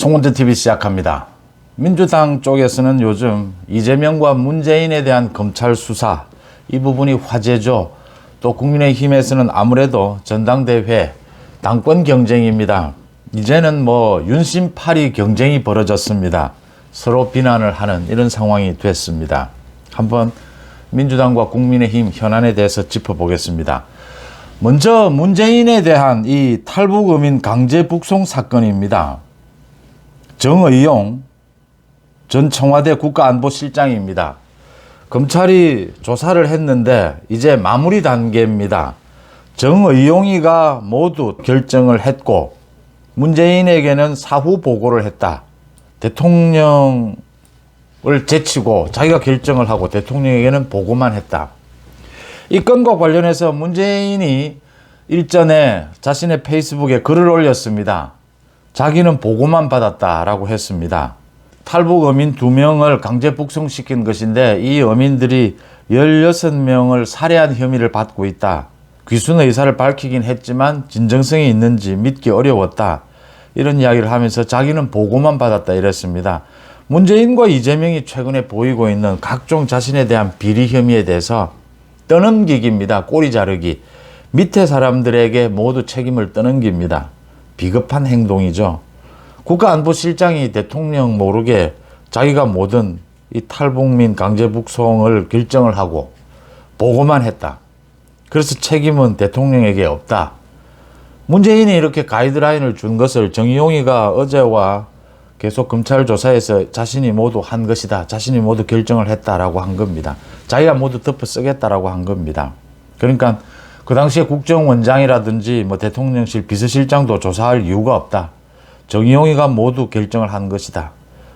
송원전TV 시작합니다. 민주당 쪽에서는 요즘 이재명과 문재인에 대한 검찰 수사 이 부분이 화제죠. 또 국민의힘에서는 아무래도 전당대회 당권 경쟁입니다. 이제는 윤심팔이 경쟁이 벌어졌습니다. 서로 비난을 하는 이런 상황이 됐습니다. 한번 민주당과 국민의힘 현안에 대해서 짚어보겠습니다. 먼저 문재인에 대한 이 탈북어민 강제 북송 사건입니다. 정의용 전 청와대 국가안보실장입니다. 검찰이 조사를 했는데 이제 마무리 단계입니다. 정의용이가 모두 결정을 했고 문재인에게는 사후 보고를 했다. 대통령을 제치고 자기가 결정을 하고 대통령에게는 보고만 했다. 이 건과 관련해서 문재인이 일전에 자신의 페이스북에 글을 올렸습니다. 자기는 보고만 받았다라고 했습니다. 탈북 어민 2명을 강제 북송시킨 것인데 이 어민들이 16명을 살해한 혐의를 받고 있다. 귀순 의사를 밝히긴 했지만 진정성이 있는지 믿기 어려웠다. 이런 이야기를 하면서 자기는 보고만 받았다 이랬습니다. 문재인과 이재명이 최근에 보이고 있는 각종 자신에 대한 비리 혐의에 대해서 떠넘기기입니다. 꼬리 자르기. 밑에 사람들에게 모두 책임을 떠넘깁니다. 비겁한 행동이죠. 국가안보실장이 대통령 모르게 자기가 모든 이 탈북민 강제 북송을 결정을 하고 보고만 했다. 그래서 책임은 대통령에게 없다. 문재인이 이렇게 가이드라인을 준 것을 정의용이가 어제와 계속 검찰 조사에서 자신이 모두 한 것이다. 자신이 모두 결정을 했다라고 한 겁니다. 자기가 모두 덮어 쓰겠다라고 한 겁니다. 그러니까 그 당시에 국정원장이라든지 대통령실 비서실장도 조사할 이유가 없다. 정의용이가 모두 결정을 한 것이다.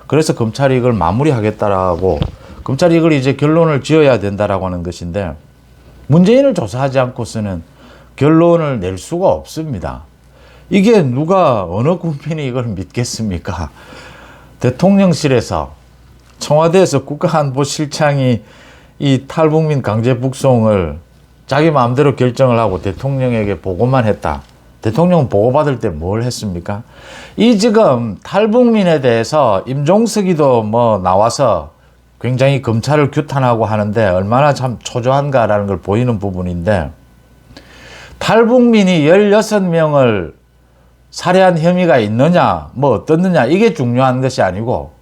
그래서 검찰이 이걸 마무리하겠다라고 검찰이 이걸 이제 결론을 지어야 된다라고 하는 것인데 문재인을 조사하지 않고서는 결론을 낼 수가 없습니다. 이게 누가 어느 국민이 이걸 믿겠습니까? 대통령실에서 청와대에서 국가안보실장이 이 탈북민 강제 북송을 자기 마음대로 결정을 하고 대통령에게 보고만 했다. 대통령은 보고받을 때 뭘 했습니까? 이 지금 탈북민에 대해서 임종석이도 나와서 굉장히 검찰을 규탄하고 하는데 얼마나 참 초조한가라는 걸 보이는 부분인데 탈북민이 16명을 살해한 혐의가 있느냐 어떻느냐 이게 중요한 것이 아니고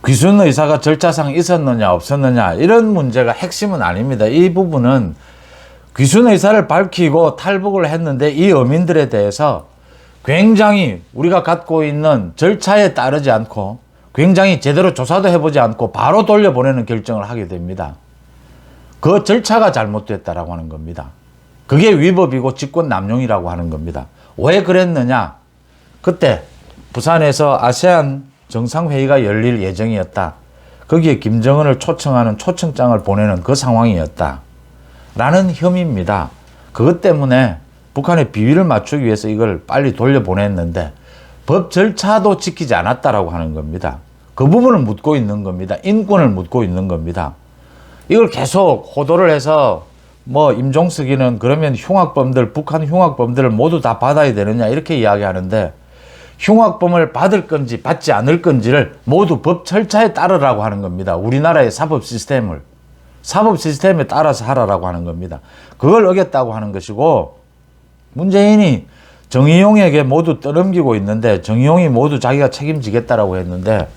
귀순 의사가 절차상 있었느냐 없었느냐 이런 문제가 핵심은 아닙니다. 이 부분은 귀순 의사를 밝히고 탈북을 했는데 이 어민들에 대해서 굉장히 우리가 갖고 있는 절차에 따르지 않고 굉장히 제대로 조사도 해보지 않고 바로 돌려보내는 결정을 하게 됩니다. 그 절차가 잘못됐다라고 하는 겁니다. 그게 위법이고 직권남용이라고 하는 겁니다. 왜 그랬느냐? 그때 부산에서 아세안 정상회의가 열릴 예정이었다. 거기에 김정은을 초청하는 초청장을 보내는 그 상황이었다. 라는 혐의입니다. 그것 때문에 북한의 비위를 맞추기 위해서 이걸 빨리 돌려보냈는데 법 절차도 지키지 않았다라고 하는 겁니다. 그 부분을 묻고 있는 겁니다. 인권을 묻고 있는 겁니다. 이걸 계속 호도를 해서 임종석이는 그러면 북한 흉악범들을 모두 다 받아야 되느냐 이렇게 이야기하는데 흉악범을 받을 건지 받지 않을 건지를 모두 법 절차에 따르라고 하는 겁니다. 우리나라의 사법 시스템에 따라서 하라라고 하는 겁니다. 그걸 어겼다고 하는 것이고 문재인이 정의용에게 모두 떠넘기고 있는데 정의용이 모두 자기가 책임지겠다라고 했는데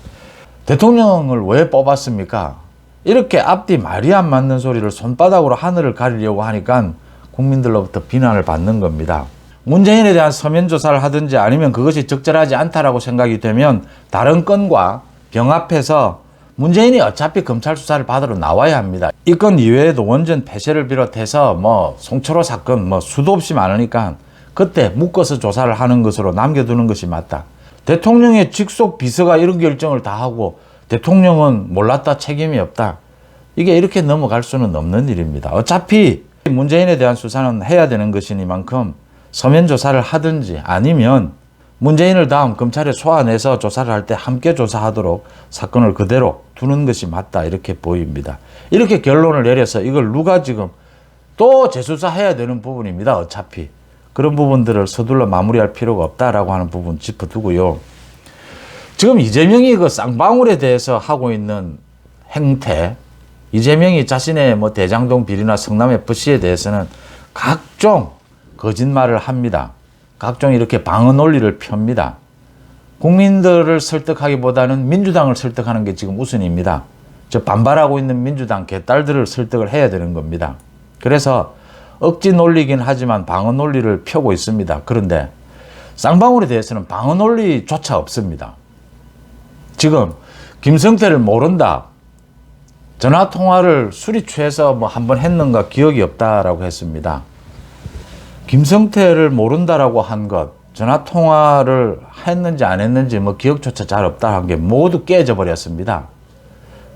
대통령을 왜 뽑았습니까? 이렇게 앞뒤 말이 안 맞는 소리를 손바닥으로 하늘을 가리려고 하니까 국민들로부터 비난을 받는 겁니다. 문재인에 대한 서면 조사를 하든지 아니면 그것이 적절하지 않다라고 생각이 되면 다른 건과 병합해서 문재인이 어차피 검찰 수사를 받으러 나와야 합니다. 이 건 이외에도 원전 폐쇄를 비롯해서 송철호 사건 수도 없이 많으니까 그때 묶어서 조사를 하는 것으로 남겨두는 것이 맞다. 대통령의 직속 비서가 이런 결정을 다 하고 대통령은 몰랐다 책임이 없다. 이게 이렇게 넘어갈 수는 없는 일입니다. 어차피 문재인에 대한 수사는 해야 되는 것이니만큼 서면 조사를 하든지 아니면 문재인을 다음 검찰에 소환해서 조사를 할 때 함께 조사하도록 사건을 그대로 두는 것이 맞다 이렇게 보입니다. 이렇게 결론을 내려서 이걸 누가 지금 또 재수사해야 되는 부분입니다. 어차피 그런 부분들을 서둘러 마무리할 필요가 없다라고 하는 부분 짚어두고요. 지금 이재명이 그 쌍방울에 대해서 하고 있는 행태, 이재명이 자신의 뭐 대장동 비리나 성남 FC에 대해서는 각종 거짓말을 합니다. 각종 이렇게 방어 논리를 펴니다. 국민들을 설득하기보다는 민주당을 설득하는 게 지금 우선입니다. 저 반발하고 있는 민주당 개딸들을 설득을 해야 되는 겁니다. 그래서 억지 논리긴 하지만 방어 논리를 펴고 있습니다. 그런데 쌍방울에 대해서는 방어 논리조차 없습니다. 지금 김성태를 모른다. 전화통화를 술이 취해서 뭐 한번 했는가 기억이 없다라고 했습니다. 김성태를 모른다라고 한 것, 전화통화를 했는지 안 했는지 뭐 기억조차 잘 없다 한 게 모두 깨져 버렸습니다.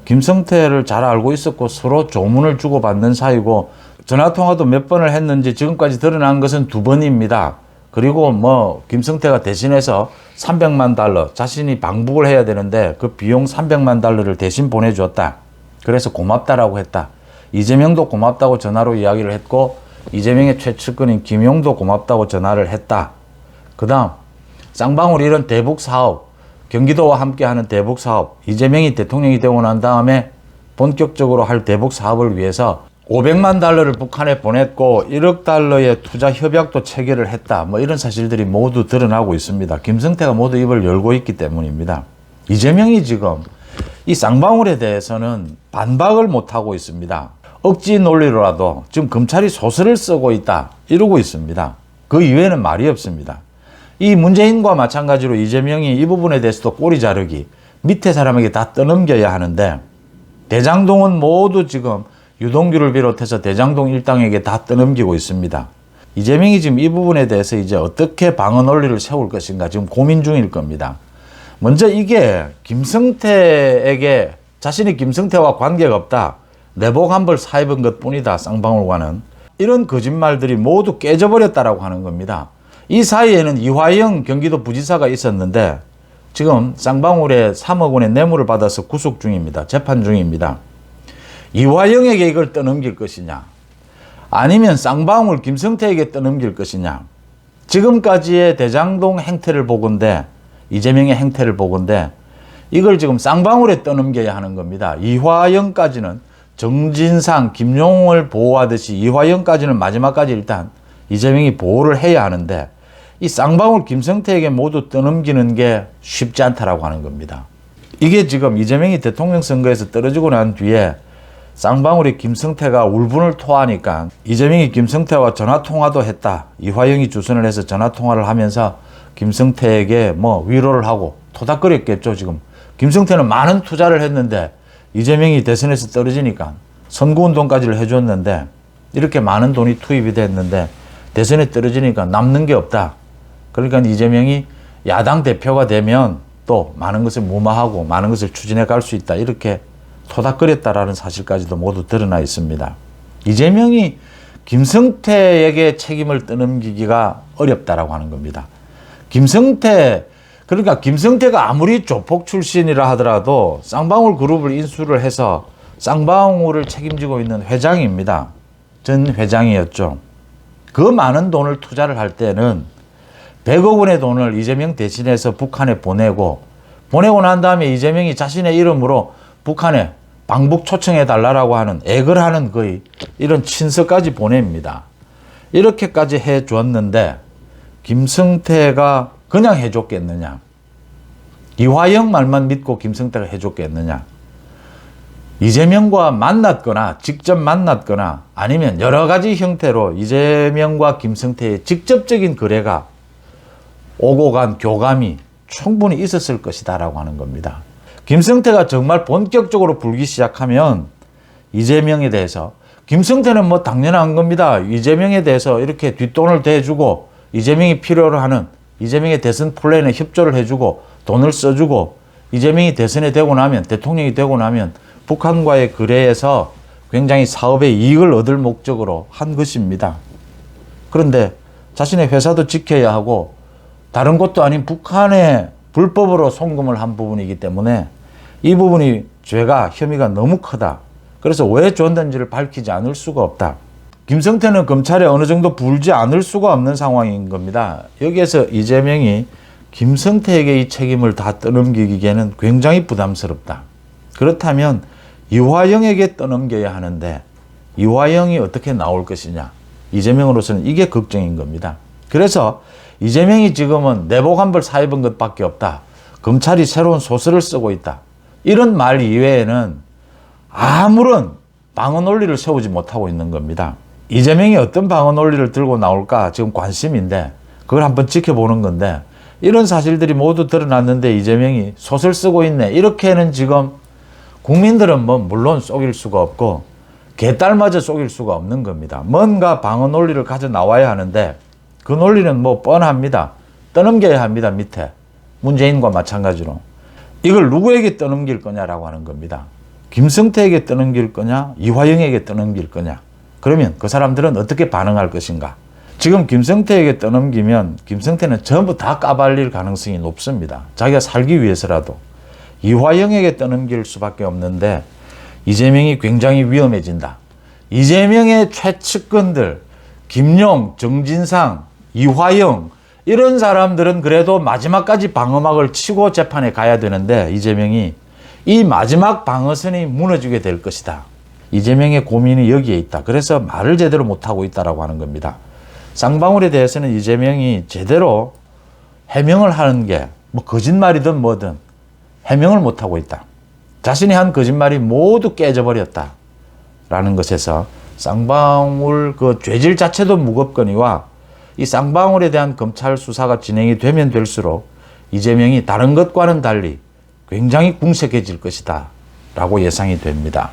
김성태를 잘 알고 있었고 서로 조문을 주고받는 사이고 전화통화도 몇 번을 했는지 지금까지 드러난 것은 2번입니다. 그리고 뭐 김성태가 대신해서 300만 달러 자신이 방북을 해야 되는데 그 비용 300만 달러를 대신 보내주었다. 그래서 고맙다라고 했다. 이재명도 고맙다고 전화로 이야기를 했고 이재명의 최측근인 김용도 고맙다고 전화를 했다. 그 다음 쌍방울 이런 대북 사업, 경기도와 함께하는 대북 사업, 이재명이 대통령이 되고 난 다음에 본격적으로 할 대북 사업을 위해서 500만 달러를 북한에 보냈고 1억 달러의 투자 협약도 체결을 했다. 뭐 이런 사실들이 모두 드러나고 있습니다. 김성태가 모두 입을 열고 있기 때문입니다. 이재명이 지금 이 쌍방울에 대해서는 반박을 못하고 있습니다. 억지 논리로라도 지금 검찰이 소설을 쓰고 있다 이러고 있습니다. 그 이외에는 말이 없습니다. 이 문재인과 마찬가지로 이재명이 이 부분에 대해서도 꼬리 자르기, 밑에 사람에게 다 떠넘겨야 하는데 대장동은 모두 지금 유동규를 비롯해서 대장동 일당에게 다 떠넘기고 있습니다. 이재명이 지금 이 부분에 대해서 이제 어떻게 방어 논리를 세울 것인가 지금 고민 중일 겁니다. 먼저 이게 김성태에게 자신이 김성태와 관계가 없다. 내복 한 벌 사입은 것 뿐이다. 쌍방울과는. 이런 거짓말들이 모두 깨져버렸다라고 하는 겁니다. 이 사이에는 이화영 경기도 부지사가 있었는데 지금 쌍방울에 3억 원의 뇌물을 받아서 구속 중입니다. 재판 중입니다. 이화영에게 이걸 떠넘길 것이냐 아니면 쌍방울 김성태에게 떠넘길 것이냐. 지금까지의 대장동 행태를 보건대 이재명의 행태를 보건대 이걸 지금 쌍방울에 떠넘겨야 하는 겁니다. 이화영까지는 정진상, 김용을 보호하듯이 이화영까지는 마지막까지 일단 이재명이 보호를 해야 하는데 이 쌍방울 김성태에게 모두 떠넘기는 게 쉽지 않다라고 하는 겁니다. 이게 지금 이재명이 대통령 선거에서 떨어지고 난 뒤에 쌍방울이 김성태가 울분을 토하니까 이재명이 김성태와 전화통화도 했다. 이화영이 주선을 해서 전화통화를 하면서 김성태에게 뭐 위로를 하고 토닥거렸겠죠. 지금 김성태는 많은 투자를 했는데 이재명이 대선에서 떨어지니까 선거운동까지를 해줬는데 이렇게 많은 돈이 투입이 됐는데 대선에 떨어지니까 남는 게 없다. 그러니까 이재명이 야당 대표가 되면 또 많은 것을 무마하고 많은 것을 추진해 갈 수 있다. 이렇게 토닥거렸다라는 사실까지도 모두 드러나 있습니다. 이재명이 김성태에게 책임을 떠넘기기가 어렵다라고 하는 겁니다. 그러니까 김성태가 아무리 조폭 출신이라 하더라도 쌍방울 그룹을 인수를 해서 쌍방울을 책임지고 있는 회장입니다. 전 회장이었죠. 그 많은 돈을 투자를 할 때는 100억 원의 돈을 이재명 대신해서 북한에 보내고 난 다음에 이재명이 자신의 이름으로 북한에 방북 초청해 달라고 하는 액을 하는 거의 이런 친서까지 보냅니다. 이렇게까지 해 줬는데 김성태가 그냥 해줬겠느냐? 이화영 말만 믿고 김성태가 해줬겠느냐? 이재명과 만났거나 직접 만났거나 아니면 여러 가지 형태로 이재명과 김성태의 직접적인 거래가 오고 간 교감이 충분히 있었을 것이다 라고 하는 겁니다. 김성태가 정말 본격적으로 불기 시작하면 이재명에 대해서 김성태는 뭐 당연한 겁니다. 이재명에 대해서 이렇게 뒷돈을 대주고 이재명이 필요로 하는 이재명의 대선 플랜에 협조를 해주고 돈을 써주고 이재명이 대선에 되고 나면 대통령이 되고 나면 북한과의 거래에서 굉장히 사업의 이익을 얻을 목적으로 한 것입니다. 그런데 자신의 회사도 지켜야 하고 다른 곳도 아닌 북한에 불법으로 송금을 한 부분이기 때문에 이 부분이 혐의가 너무 크다. 그래서 왜 줬는지를 밝히지 않을 수가 없다. 김성태는 검찰에 어느 정도 불지 않을 수가 없는 상황인 겁니다. 여기에서 이재명이 김성태에게 이 책임을 다 떠넘기기에는 굉장히 부담스럽다. 그렇다면 이화영에게 떠넘겨야 하는데 이화영이 어떻게 나올 것이냐. 이재명으로서는 이게 걱정인 겁니다. 그래서 이재명이 지금은 내복 한 벌 사입은 것밖에 없다. 검찰이 새로운 소설을 쓰고 있다. 이런 말 이외에는 아무런 방어 논리를 세우지 못하고 있는 겁니다. 이재명이 어떤 방어 논리를 들고 나올까 지금 관심인데 그걸 한번 지켜보는 건데 이런 사실들이 모두 드러났는데 이재명이 소설 쓰고 있네. 이렇게는 지금 국민들은 뭐 물론 속일 수가 없고 개딸마저 속일 수가 없는 겁니다. 뭔가 방어 논리를 가져 나와야 하는데 그 논리는 뭐 뻔합니다. 떠넘겨야 합니다. 밑에. 문재인과 마찬가지로. 이걸 누구에게 떠넘길 거냐라고 하는 겁니다. 김성태에게 떠넘길 거냐, 이화영에게 떠넘길 거냐. 그러면 그 사람들은 어떻게 반응할 것인가. 지금 김성태에게 떠넘기면 김성태는 전부 다 까발릴 가능성이 높습니다. 자기가 살기 위해서라도. 이화영에게 떠넘길 수밖에 없는데 이재명이 굉장히 위험해진다. 이재명의 최측근들, 김용, 정진상, 이화영 이런 사람들은 그래도 마지막까지 방어막을 치고 재판에 가야 되는데 이재명이 이 마지막 방어선이 무너지게 될 것이다. 이재명의 고민이 여기에 있다. 그래서 말을 제대로 못하고 있다라고 하는 겁니다. 쌍방울에 대해서는 이재명이 제대로 해명을 하는 게 뭐 거짓말이든 뭐든 해명을 못하고 있다. 자신이 한 거짓말이 모두 깨져버렸다. 라는 것에서 쌍방울 그 죄질 자체도 무겁거니와 이 쌍방울에 대한 검찰 수사가 진행이 되면 될수록 이재명이 다른 것과는 달리 굉장히 궁색해질 것이다. 라고 예상이 됩니다.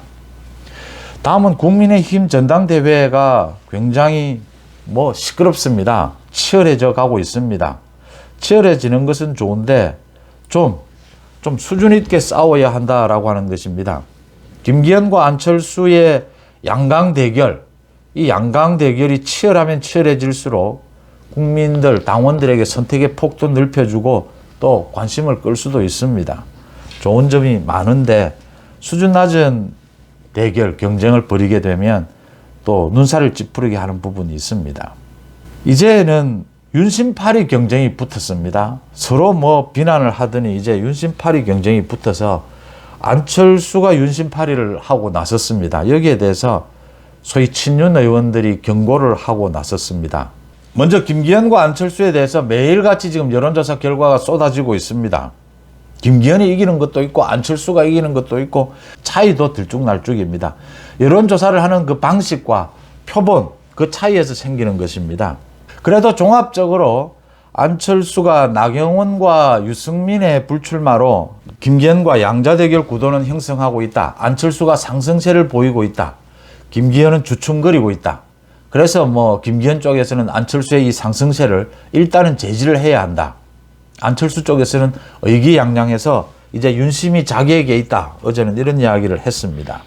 다음은 국민의힘 전당대회가 굉장히 뭐 시끄럽습니다. 치열해져 가고 있습니다. 치열해지는 것은 좋은데 좀 수준 있게 싸워야 한다라고 하는 것입니다. 김기현과 안철수의 양강 대결, 이 양강 대결이 치열하면 치열해질수록 국민들, 당원들에게 선택의 폭도 넓혀주고 또 관심을 끌 수도 있습니다. 좋은 점이 많은데 수준 낮은 대결, 경쟁을 벌이게 되면 또 눈살을 찌푸리게 하는 부분이 있습니다. 이제는 윤심파리 경쟁이 붙었습니다. 서로 뭐 비난을 하더니 이제 윤심파리 경쟁이 붙어서 안철수가 윤심파리를 하고 나섰습니다. 여기에 대해서 소위 친윤 의원들이 경고를 하고 나섰습니다. 먼저 김기현과 안철수에 대해서 매일같이 지금 여론조사 결과가 쏟아지고 있습니다. 김기현이 이기는 것도 있고 안철수가 이기는 것도 있고 차이도 들쭉날쭉입니다. 여론조사를 하는 그 방식과 표본, 그 차이에서 생기는 것입니다. 그래도 종합적으로 안철수가 나경원과 유승민의 불출마로 김기현과 양자대결 구도는 형성하고 있다. 안철수가 상승세를 보이고 있다. 김기현은 주춤거리고 있다. 그래서 뭐 김기현 쪽에서는 안철수의 이 상승세를 일단은 제지를 해야 한다. 안철수 쪽에서는 의기양양해서 이제 윤심이 자기에게 있다. 어제는 이런 이야기를 했습니다.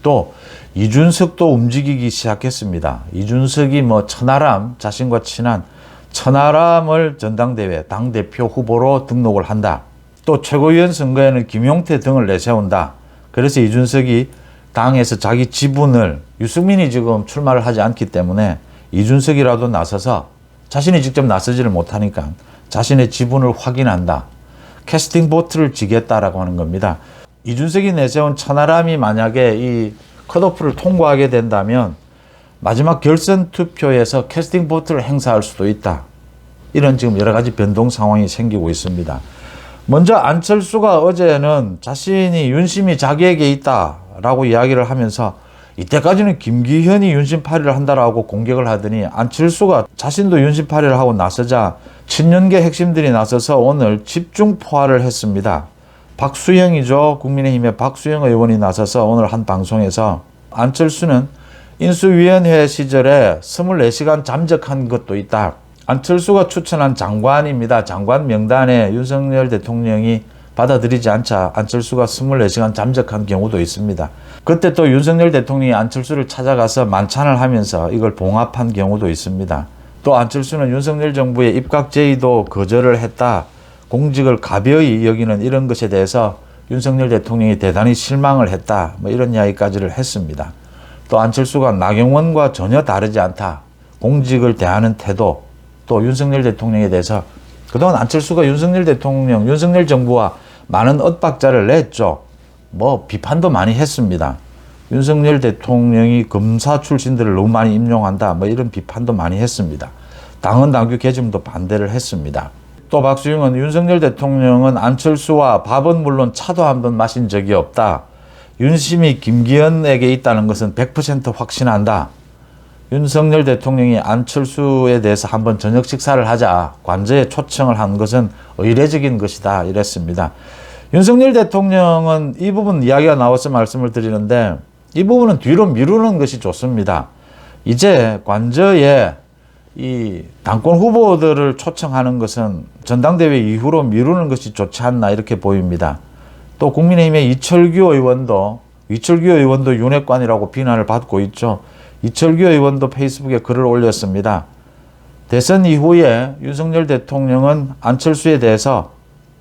또 이준석도 움직이기 시작했습니다. 이준석이 뭐 천하람, 자신과 친한 천하람을 전당대회 당대표 후보로 등록을 한다. 또 최고위원 선거에는 김용태 등을 내세운다. 그래서 이준석이 당에서 자기 지분을, 유승민이 지금 출마를 하지 않기 때문에 이준석이라도 나서서 자신이 직접 나서지를 못하니까 자신의 지분을 확인한다. 캐스팅 보트를 지겠다라고 하는 겁니다. 이준석이 내세운 천하람이 만약에 이 컷오프를 통과하게 된다면 마지막 결선 투표에서 캐스팅 보트를 행사할 수도 있다. 이런 지금 여러 가지 변동 상황이 생기고 있습니다. 먼저 안철수가 어제는 자신이 윤심이 자기에게 있다라고 이야기를 하면서 이때까지는 김기현이 윤심파리를 한다라고 공격을 하더니 안철수가 자신도 윤심파리를 하고 나서자 친윤계 핵심들이 나서서 오늘 집중 포화를 했습니다. 박수영이죠. 국민의힘의 박수영 의원이 나서서 오늘 한 방송에서 안철수는 인수위원회 시절에 24시간 잠적한 것도 있다. 안철수가 추천한 장관입니다. 장관 명단에 윤석열 대통령이 받아들이지 않자 안철수가 24시간 잠적한 경우도 있습니다. 그때 또 윤석열 대통령이 안철수를 찾아가서 만찬을 하면서 이걸 봉합한 경우도 있습니다. 또 안철수는 윤석열 정부의 입각 제의도 거절을 했다. 공직을 가벼이 여기는 이런 것에 대해서 윤석열 대통령이 대단히 실망을 했다. 뭐 이런 이야기까지를 했습니다. 또 안철수가 나경원과 전혀 다르지 않다. 공직을 대하는 태도, 또 윤석열 대통령에 대해서 그동안 안철수가 윤석열 대통령, 윤석열 정부와 많은 엇박자를 냈죠. 뭐 비판도 많이 했습니다. 윤석열 대통령이 검사 출신들을 너무 많이 임용한다. 뭐 이런 비판도 많이 했습니다. 당헌 당규 개정도 반대를 했습니다. 또 박수영은 윤석열 대통령은 안철수와 밥은 물론 차도 한 번 마신 적이 없다. 윤심이 김기현에게 있다는 것은 100% 확신한다. 윤석열 대통령이 안철수에 대해서 한번 저녁 식사를 하자 관저에 초청을 한 것은 의례적인 것이다 이랬습니다. 윤석열 대통령은 이 부분 이야기가 나와서 말씀을 드리는데 이 부분은 뒤로 미루는 것이 좋습니다. 이제 관저에 이 당권 후보들을 초청하는 것은 전당대회 이후로 미루는 것이 좋지 않나 이렇게 보입니다. 또 국민의힘의 이철규 의원도 윤핵관이라고 비난을 받고 있죠. 이철규 의원도 페이스북에 글을 올렸습니다. 대선 이후에 윤석열 대통령은 안철수에 대해서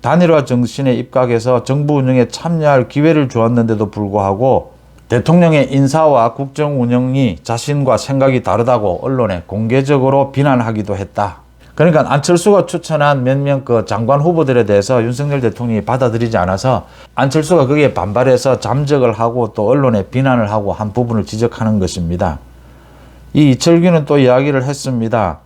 단일화 정신에 입각해서 정부 운영에 참여할 기회를 주었는데도 불구하고 대통령의 인사와 국정 운영이 자신과 생각이 다르다고 언론에 공개적으로 비난하기도 했다. 그러니까 안철수가 추천한 몇몇 그 장관 후보들에 대해서 윤석열 대통령이 받아들이지 않아서 안철수가 거기에 반발해서 잠적을 하고 또 언론에 비난을 하고 한 부분을 지적하는 것입니다. 이 이철규는 또 이야기를 했습니다.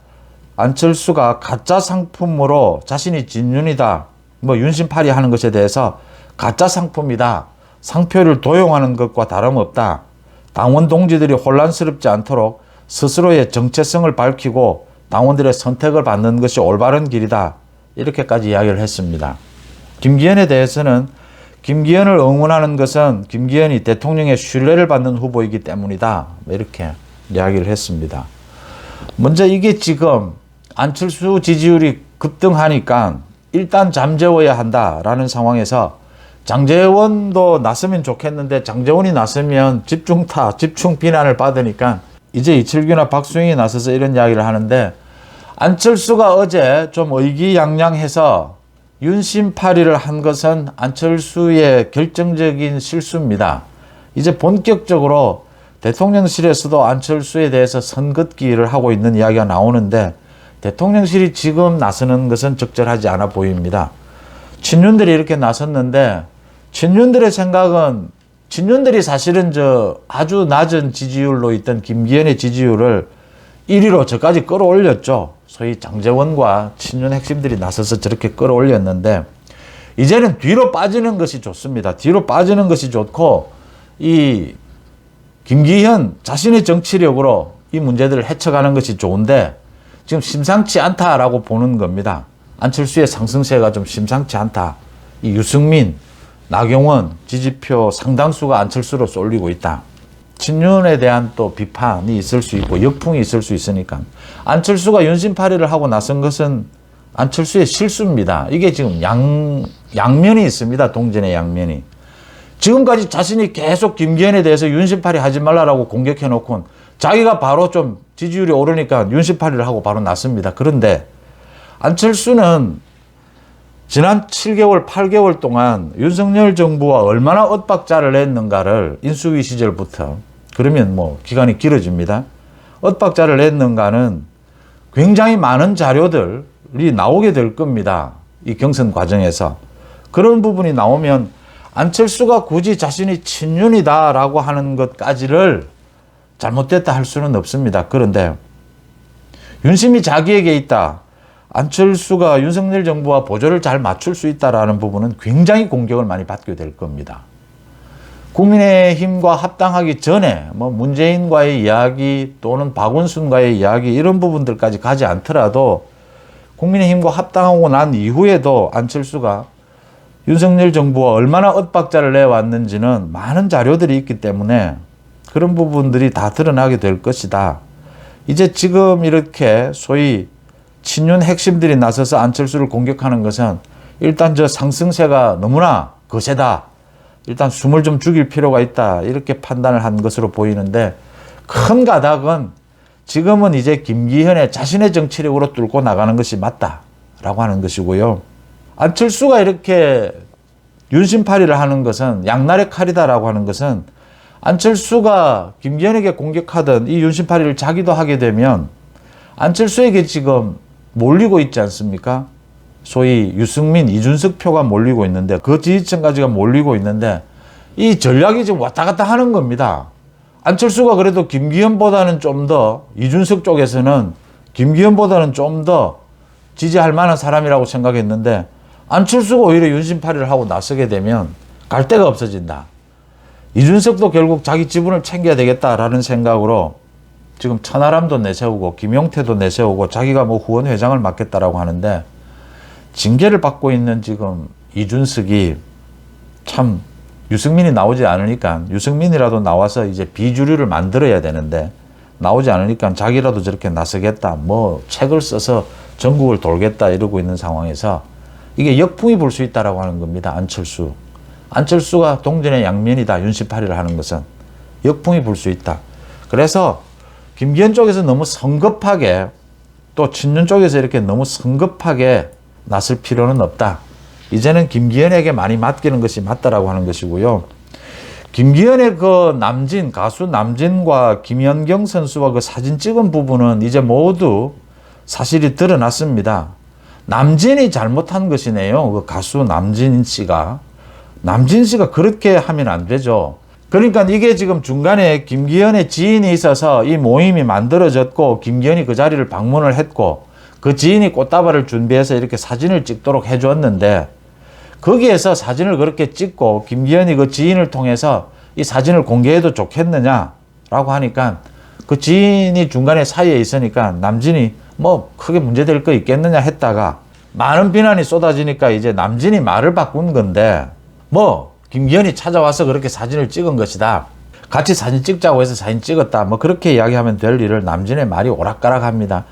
안철수가 가짜 상품으로 자신이 진윤이다. 뭐 윤심팔이 하는 것에 대해서 가짜 상품이다. 상표를 도용하는 것과 다름없다. 당원 동지들이 혼란스럽지 않도록 스스로의 정체성을 밝히고 당원들의 선택을 받는 것이 올바른 길이다. 이렇게까지 이야기를 했습니다. 김기현에 대해서는 김기현을 응원하는 것은 김기현이 대통령의 신뢰를 받는 후보이기 때문이다. 이렇게 이야기를 했습니다. 먼저 이게 지금 안철수 지지율이 급등하니까 일단 잠재워야 한다라는 상황에서 장제원도 나서면 좋겠는데 장제원이 나서면 집중 비난을 받으니까 이제 이철규나 박수영이 나서서 이런 이야기를 하는데 안철수가 어제 좀 의기양양해서 윤심팔이를 한 것은 안철수의 결정적인 실수입니다. 이제 본격적으로 대통령실에서도 안철수에 대해서 선긋기를 하고 있는 이야기가 나오는데 대통령실이 지금 나서는 것은 적절하지 않아 보입니다. 친윤들이 이렇게 나섰는데 친윤들의 생각은 친윤들이 사실은 아주 낮은 지지율로 있던 김기현의 지지율을 1위로 저까지 끌어올렸죠. 소위 장제원과 친윤 핵심들이 나서서 저렇게 끌어올렸는데 이제는 뒤로 빠지는 것이 좋습니다. 뒤로 빠지는 것이 좋고 이 김기현 자신의 정치력으로 이 문제들을 헤쳐가는 것이 좋은데 지금 심상치 않다라고 보는 겁니다. 안철수의 상승세가 좀 심상치 않다. 이 유승민, 나경원 지지표 상당수가 안철수로 쏠리고 있다. 친윤에 대한 또 비판이 있을 수 있고 역풍이 있을 수 있으니까 안철수가 윤심팔이를 하고 나선 것은 안철수의 실수입니다. 이게 지금 양면이 있습니다. 동전의 양면이. 지금까지 자신이 계속 김기현에 대해서 윤심팔이 하지 말라라고 공격해놓고 자기가 바로 좀 지지율이 오르니까 윤심팔이를 하고 바로 났습니다. 그런데 안철수는 지난 7개월, 8개월 동안 윤석열 정부와 얼마나 엇박자를 냈는가를 인수위 시절부터 그러면 뭐 기간이 길어집니다. 엇박자를 냈는가는 굉장히 많은 자료들이 나오게 될 겁니다. 이 경선 과정에서. 그런 부분이 나오면 안철수가 굳이 자신이 친윤이다라고 하는 것까지를 잘못됐다 할 수는 없습니다. 그런데 윤심이 자기에게 있다. 안철수가 윤석열 정부와 보조를 잘 맞출 수 있다라는 부분은 굉장히 공격을 많이 받게 될 겁니다. 국민의힘과 합당하기 전에 뭐 문재인과의 이야기 또는 박원순과의 이야기 이런 부분들까지 가지 않더라도 국민의힘과 합당하고 난 이후에도 안철수가 윤석열 정부와 얼마나 엇박자를 내왔는지는 많은 자료들이 있기 때문에 그런 부분들이 다 드러나게 될 것이다. 이제 지금 이렇게 소위 친윤 핵심들이 나서서 안철수를 공격하는 것은 일단 저 상승세가 너무나 거세다. 일단 숨을 좀 죽일 필요가 있다. 이렇게 판단을 한 것으로 보이는데 큰 가닥은 지금은 이제 김기현의 자신의 정치력으로 뚫고 나가는 것이 맞다라고 하는 것이고요. 안철수가 이렇게 윤심팔이를 하는 것은 양날의 칼이다라고 하는 것은 안철수가 김기현에게 공격하던 이 윤심팔이를 자기도 하게 되면 안철수에게 지금 몰리고 있지 않습니까? 소위 유승민, 이준석 표가 몰리고 있는데 그 지지층까지가 몰리고 있는데 이 전략이 지금 왔다 갔다 하는 겁니다. 안철수가 그래도 김기현보다는 좀 더 이준석 쪽에서는 김기현보다는 좀 더 지지할 만한 사람이라고 생각했는데 안철수가 오히려 윤심팔이를 하고 나서게 되면 갈 데가 없어진다. 이준석도 결국 자기 지분을 챙겨야 되겠다라는 생각으로 지금 천하람도 내세우고 김용태도 내세우고 자기가 뭐 후원 회장을 맡겠다라고 하는데 징계를 받고 있는 지금 이준석이 참 유승민이 나오지 않으니까 유승민이라도 나와서 이제 비주류를 만들어야 되는데 나오지 않으니까 자기라도 저렇게 나서겠다 뭐 책을 써서 전국을 돌겠다 이러고 있는 상황에서 이게 역풍이 불 수 있다라고 하는 겁니다. 안철수가 동전의 양면이다. 윤심팔이를 하는 것은 역풍이 불 수 있다. 그래서 김기현 쪽에서 너무 성급하게 또 친윤 쪽에서 이렇게 너무 성급하게 나설 필요는 없다. 이제는 김기현에게 많이 맡기는 것이 맞다라고 하는 것이고요. 김기현의 그 가수 남진과 김연경 선수와 그 사진 찍은 부분은 이제 모두 사실이 드러났습니다. 남진이 잘못한 것이네요. 그 가수 남진 씨가 그렇게 하면 안 되죠. 그러니까 이게 지금 중간에 김기현의 지인이 있어서 이 모임이 만들어졌고 김기현이 그 자리를 방문을 했고 그 지인이 꽃다발을 준비해서 이렇게 사진을 찍도록 해줬는데 거기에서 사진을 그렇게 찍고 김기현이 그 지인을 통해서 이 사진을 공개해도 좋겠느냐라고 하니까 그 지인이 중간에 사이에 있으니까 남진이 뭐 크게 문제될 거 있겠느냐 했다가 많은 비난이 쏟아지니까 이제 남진이 말을 바꾼 건데 뭐 김기현이 찾아와서 그렇게 사진을 찍은 것이다. 같이 사진 찍자고 해서 사진 찍었다. 뭐 그렇게 이야기하면 될 일을 남진의 말이 오락가락합니다.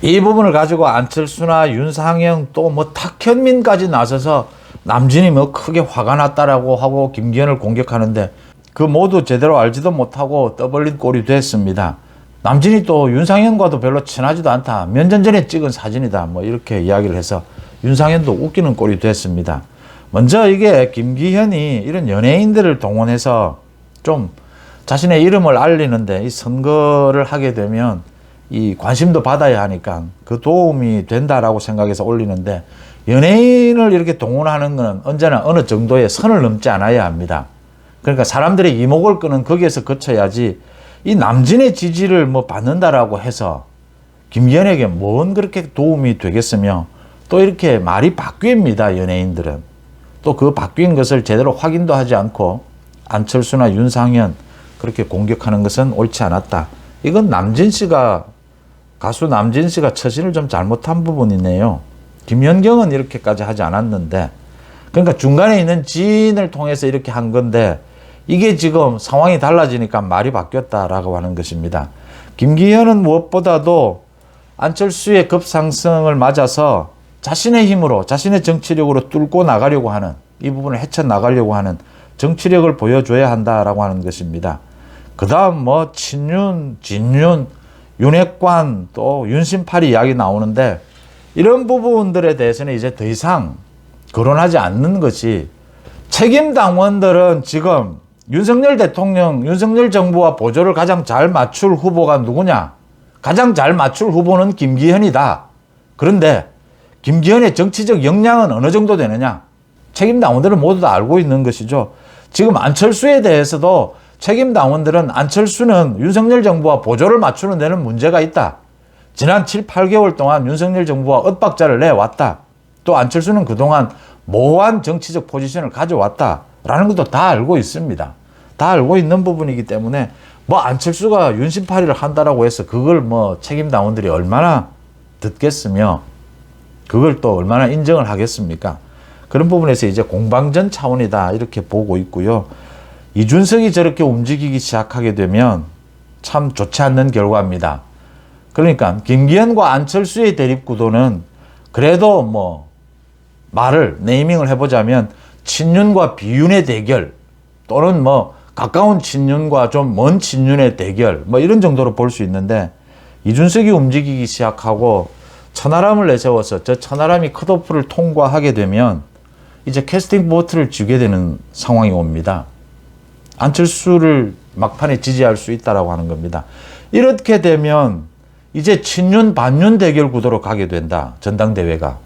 이 부분을 가지고 안철수나 윤상현 또 뭐 탁현민까지 나서서 남진이 뭐 크게 화가 났다라고 하고 김기현을 공격하는데 그 모두 제대로 알지도 못하고 떠벌린 꼴이 됐습니다. 남진이 또 윤상현과도 별로 친하지도 않다. 몇 년 전에 찍은 사진이다. 뭐 이렇게 이야기를 해서 윤상현도 웃기는 꼴이 됐습니다. 먼저 이게 김기현이 이런 연예인들을 동원해서 좀 자신의 이름을 알리는데 이 선거를 하게 되면 이 관심도 받아야 하니까 그 도움이 된다라고 생각해서 올리는데 연예인을 이렇게 동원하는 건 언제나 어느 정도의 선을 넘지 않아야 합니다. 그러니까 사람들의 이목을 끄는 거기에서 거쳐야지 이 남진의 지지를 뭐 받는다라고 해서 김기현에게 뭔 그렇게 도움이 되겠으며 또 이렇게 말이 바뀝니다. 연예인들은. 또 그 바뀐 것을 제대로 확인도 하지 않고 안철수나 윤상현 그렇게 공격하는 것은 옳지 않았다. 이건 가수 남진 씨가 처신을 좀 잘못한 부분이네요. 김연경은 이렇게까지 하지 않았는데 그러니까 중간에 있는 지인을 통해서 이렇게 한 건데 이게 지금 상황이 달라지니까 말이 바뀌었다라고 하는 것입니다. 김기현은 무엇보다도 안철수의 급상승을 맞아서 자신의 힘으로 자신의 정치력으로 뚫고 나가려고 하는 이 부분을 헤쳐나가려고 하는 정치력을 보여줘야 한다라고 하는 것입니다. 그 다음 뭐 친윤, 진윤, 윤핵관 또 윤심팔이 이야기 나오는데 이런 부분들에 대해서는 이제 더 이상 거론하지 않는 것이 책임 당원들은 지금 윤석열 대통령, 윤석열 정부와 보조를 가장 잘 맞출 후보가 누구냐? 가장 잘 맞출 후보는 김기현이다. 그런데 김기현의 정치적 역량은 어느 정도 되느냐? 책임 당원들은 모두 다 알고 있는 것이죠. 지금 안철수에 대해서도 책임 당원들은 안철수는 윤석열 정부와 보조를 맞추는 데는 문제가 있다. 지난 7, 8개월 동안 윤석열 정부와 엇박자를 내왔다. 또 안철수는 그동안 모호한 정치적 포지션을 가져왔다라는 것도 다 알고 있습니다. 다 알고 있는 부분이기 때문에 뭐 안철수가 윤심팔이를 한다라고 해서 그걸 뭐 책임 당원들이 얼마나 듣겠으며 그걸 또 얼마나 인정을 하겠습니까? 그런 부분에서 이제 공방전 차원이다 이렇게 보고 있고요. 이준석이 저렇게 움직이기 시작하게 되면 참 좋지 않는 결과입니다. 그러니까 김기현과 안철수의 대립구도는 그래도 뭐 네이밍을 해보자면 친윤과 비윤의 대결 또는 뭐 가까운 친윤과 좀 먼 친윤의 대결 뭐 이런 정도로 볼 수 있는데 이준석이 움직이기 시작하고 천하람을 내세워서 저 천하람이 컷오프를 통과하게 되면 이제 캐스팅 보트를 쥐게 되는 상황이 옵니다. 안철수를 막판에 지지할 수 있다라고 하는 겁니다. 이렇게 되면 이제 친윤 반윤 대결 구도로 가게 된다. 전당대회가.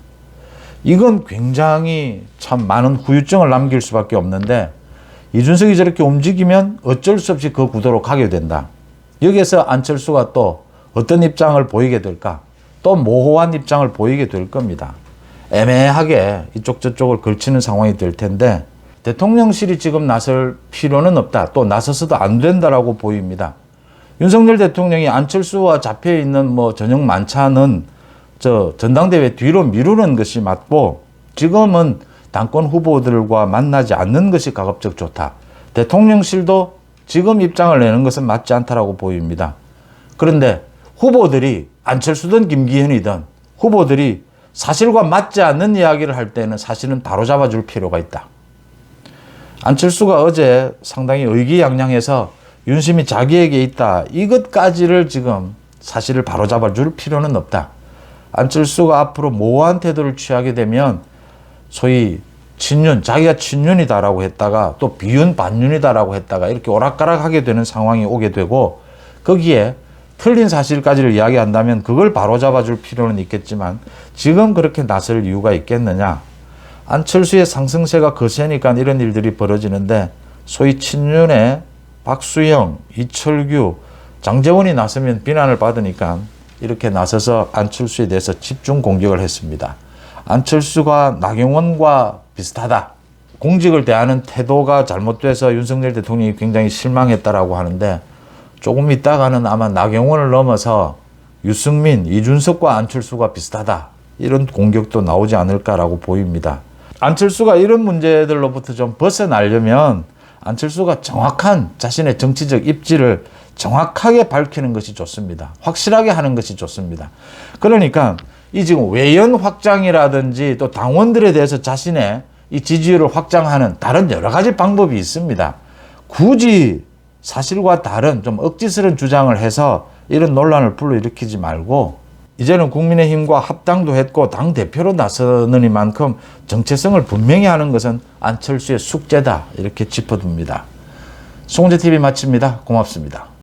이건 굉장히 참 많은 후유증을 남길 수밖에 없는데 이준석이 저렇게 움직이면 어쩔 수 없이 그 구도로 가게 된다. 여기에서 안철수가 또 어떤 입장을 보이게 될까? 또 모호한 입장을 보이게 될 겁니다. 애매하게 이쪽 저쪽을 걸치는 상황이 될 텐데 대통령실이 지금 나설 필요는 없다. 또 나서서도 안 된다라고 보입니다. 윤석열 대통령이 안철수와 잡혀있는 저녁 만찬은 전당대회 뒤로 미루는 것이 맞고 지금은 당권 후보들과 만나지 않는 것이 가급적 좋다. 대통령실도 지금 입장을 내는 것은 맞지 않다라고 보입니다. 그런데 후보들이 안철수든 김기현이든 후보들이 사실과 맞지 않는 이야기를 할 때는 사실은 바로잡아 줄 필요가 있다. 안철수가 어제 상당히 의기양양해서 윤심이 자기에게 있다. 이것까지를 지금 사실을 바로잡아 줄 필요는 없다. 안철수가 앞으로 모호한 태도를 취하게 되면 소위 친윤, 자기가 친윤이다라고 했다가 또 비윤, 반윤이다라고 했다가 이렇게 오락가락하게 되는 상황이 오게 되고 거기에 틀린 사실까지를 이야기한다면 그걸 바로잡아 줄 필요는 있겠지만 지금 그렇게 나설 이유가 있겠느냐. 안철수의 상승세가 거세니까 이런 일들이 벌어지는데 소위 친윤의 박수영, 이철규, 장제원이 나서면 비난을 받으니까 이렇게 나서서 안철수에 대해서 집중 공격을 했습니다. 안철수가 나경원과 비슷하다. 공직을 대하는 태도가 잘못돼서 윤석열 대통령이 굉장히 실망했다라고 하는데 조금 있다가는 아마 나경원을 넘어서 유승민, 이준석과 안철수가 비슷하다. 이런 공격도 나오지 않을까라고 보입니다. 안철수가 이런 문제들로부터 좀 벗어나려면 안철수가 정확한 자신의 정치적 입지를 정확하게 밝히는 것이 좋습니다. 확실하게 하는 것이 좋습니다. 그러니까 이 지금 외연 확장이라든지 또 당원들에 대해서 자신의 이 지지율을 확장하는 다른 여러 가지 방법이 있습니다. 굳이 사실과 다른 좀 억지스러운 주장을 해서 이런 논란을 불러일으키지 말고 이제는 국민의힘과 합당도 했고 당대표로 나서느니만큼 정체성을 분명히 하는 것은 안철수의 숙제다. 이렇게 짚어둡니다. 송재TV 마칩니다. 고맙습니다.